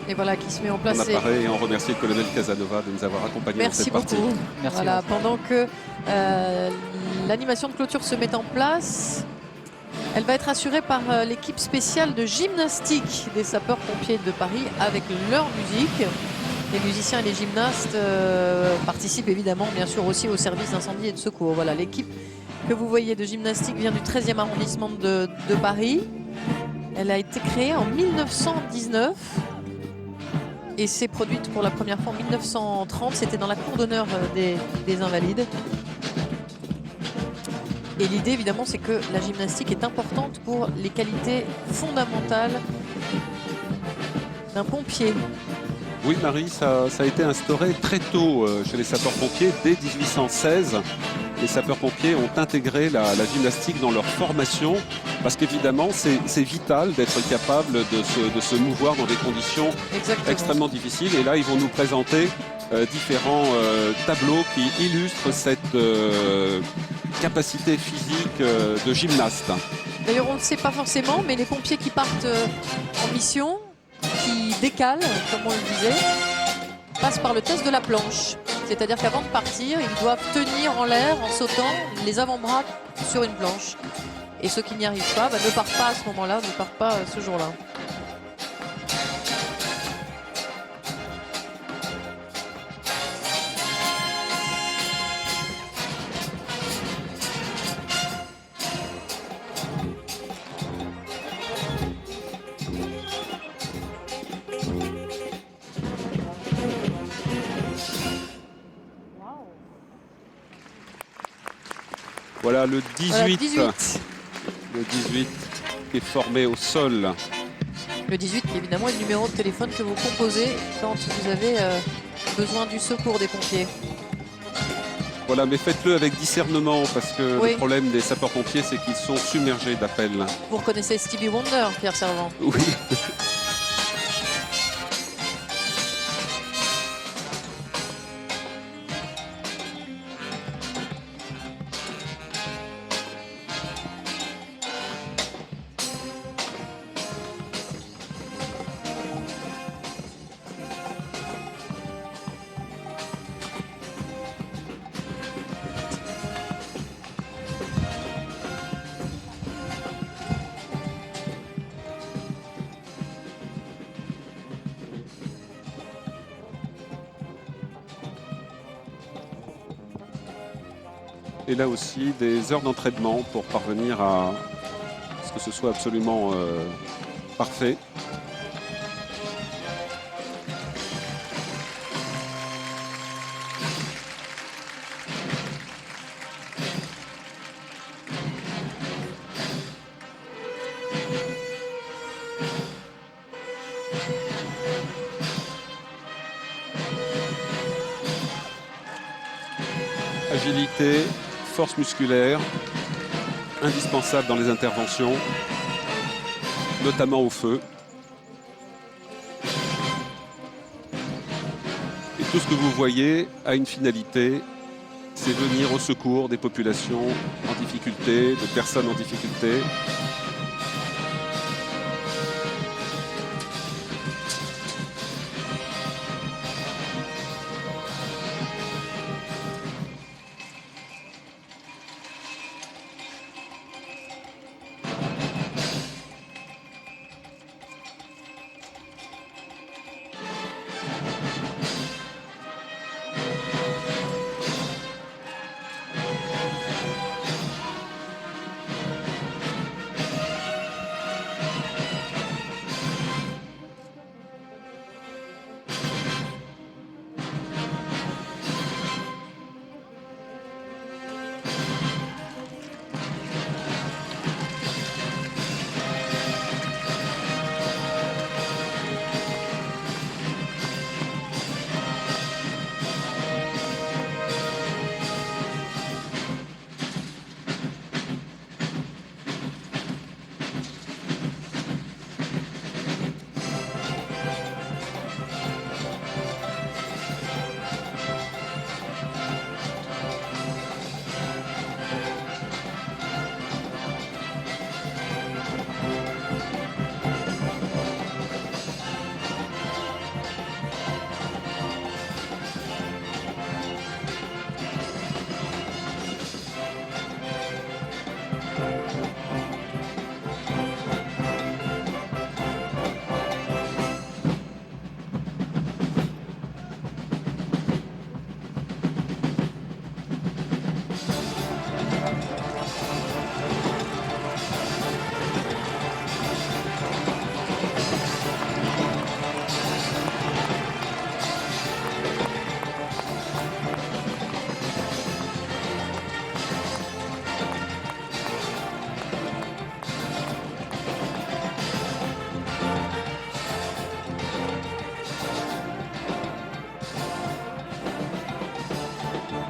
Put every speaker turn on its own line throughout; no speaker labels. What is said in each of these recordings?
Et voilà, qui se met en place.
On apparaît et on remercie le colonel Casanova de nous avoir accompagnés dans
Merci
cette partie.
beaucoup.
Merci,
Voilà,
Vincent.
pendant que l'animation de clôture se met en place, elle va être assurée par l'équipe spéciale de gymnastique des sapeurs-pompiers de Paris avec leur musique. Les musiciens et les gymnastes participent évidemment, bien sûr, aussi au service d'incendie et de secours. Voilà, l'équipe que vous voyez de gymnastique vient du 13e arrondissement de Paris. Elle a été créée en 1919 et s'est produite pour la première fois en 1930. C'était dans la cour d'honneur des Invalides. Et l'idée, évidemment, c'est que la gymnastique est importante pour les qualités fondamentales d'un pompier.
Oui, Marie, ça a été instauré très tôt chez les sapeurs-pompiers. Dès 1816, les sapeurs-pompiers ont intégré la gymnastique dans leur formation parce qu'évidemment, c'est vital d'être capable de se mouvoir dans des conditions
Exactement.
extrêmement difficiles. Et là, ils vont nous présenter différents tableaux qui illustrent cette capacité physique de gymnaste.
D'ailleurs, on ne le sait pas forcément, mais les pompiers qui partent en mission, qui décalent, comme on le disait, passent par le test de la planche. C'est-à-dire qu'avant de partir, ils doivent tenir en l'air, en sautant, les avant-bras sur une planche. Et ceux qui n'y arrivent pas ne partent pas à ce moment-là, ne partent pas ce jour-là.
Voilà le 18,
Voilà, 18.
le 18 qui est formé au sol.
Le 18, qui évidemment est le numéro de téléphone que vous composez quand vous avez besoin du secours des pompiers.
Voilà, mais faites-le avec discernement parce que
Oui.
le problème des sapeurs-pompiers, c'est qu'ils sont submergés d'appels.
Vous reconnaissez Stevie Wonder, Pierre Servant?
Oui. Et là aussi, des heures d'entraînement pour parvenir à ce que ce soit absolument parfait. Agilité, force musculaire, indispensable dans les interventions, notamment au feu. Et tout ce que vous voyez a une finalité, c'est venir au secours des populations en difficulté, de personnes en difficulté.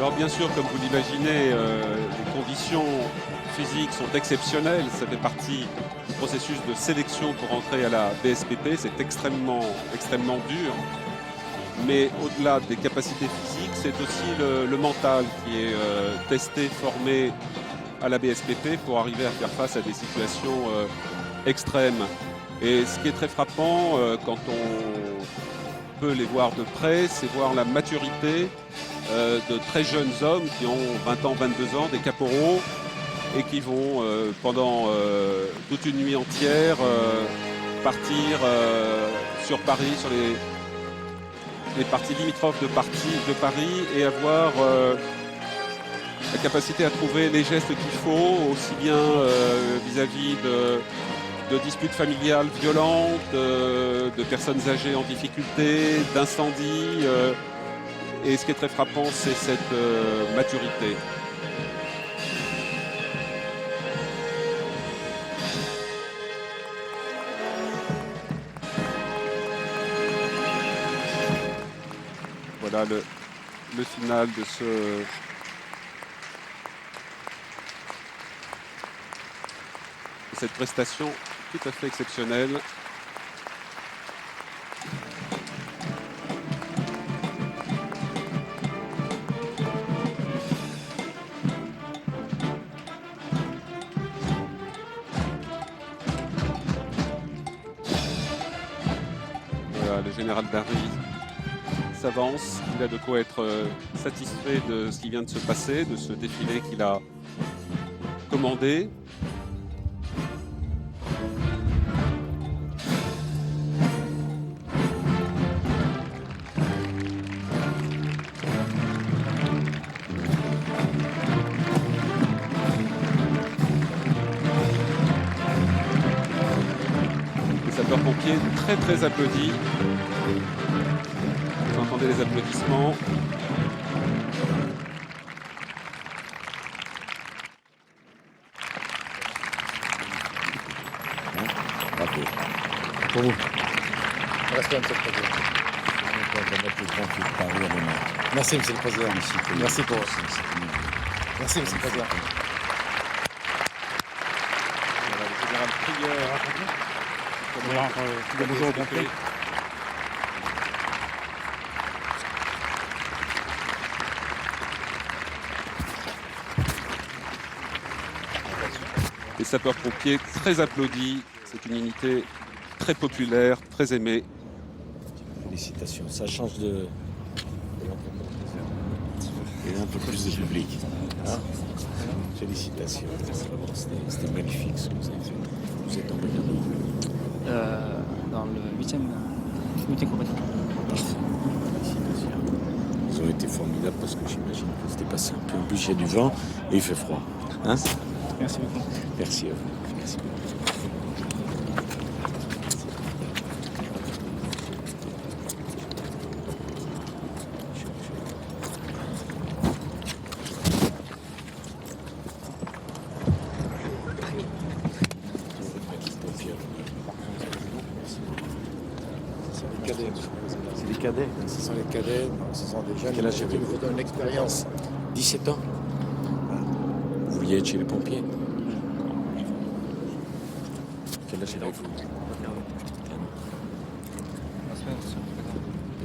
Alors bien sûr, comme vous l'imaginez, les conditions physiques sont exceptionnelles. Ça fait partie du processus de sélection pour entrer à la BSPP. C'est extrêmement dur. Mais au-delà des capacités physiques, c'est aussi le mental qui est testé, formé à la BSPP pour arriver à faire face à des situations extrêmes. Et ce qui est très frappant quand on peut les voir de près, c'est voir la maturité de très jeunes hommes qui ont 20 ans, 22 ans, des caporaux, et qui vont pendant toute une nuit entière partir sur Paris, sur les parties limitrophes de Paris, et avoir la capacité à trouver les gestes qu'il faut, aussi bien vis-à-vis de disputes familiales violentes, de personnes âgées en difficulté, d'incendies. Et ce qui est très frappant, c'est cette maturité. Voilà le final de cette prestation tout à fait exceptionnelle. Voilà, le général Barry s'avance, il a de quoi être satisfait de ce qui vient de se passer, de ce défilé qu'il a commandé. Les sapeurs-pompiers très applaudis. Vous entendez les applaudissements.
Bravo. Pour vous. Restez un peu président. Merci, Monsieur le Président. Merci pour. Merci, Monsieur le Président.
Voilà, le général Prieur.
Bonjour au complet.
Les sapeurs-pompiers très applaudis. C'est une unité très populaire, très aimée.
Félicitations. Ça change de. Il y a un peu plus de public. Hein? Félicitations. C'était magnifique ce que vous avez fait. Vous êtes tombé
dans le 8e compagnie.
Félicitations. Ils ont été formidables parce que j'imagine que c'était passé un peu. En plus, il y a du vent et il fait froid. Hein?
Merci beaucoup.
Merci à vous. Merci beaucoup.
C'est des cadets.
Ce sont les cadets, ce sont des jeunes.
Quel âge
qui
avez-vous?
vous donnent l'expérience. 17 ans. Vous vouliez être chez les pompiers?
Quel âge avez-vous?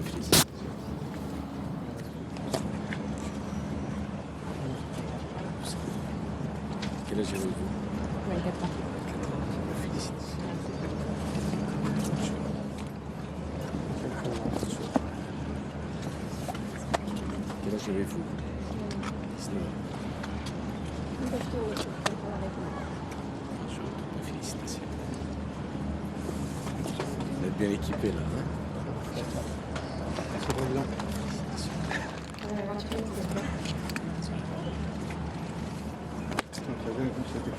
Félicitations. Quel âge avez-vous?
4 ans.
Félicitations. Quel âge avez-vous? 19 ans. Félicitations. Vous êtes bien équipés là, hein?
C'est un très bien, comme c'était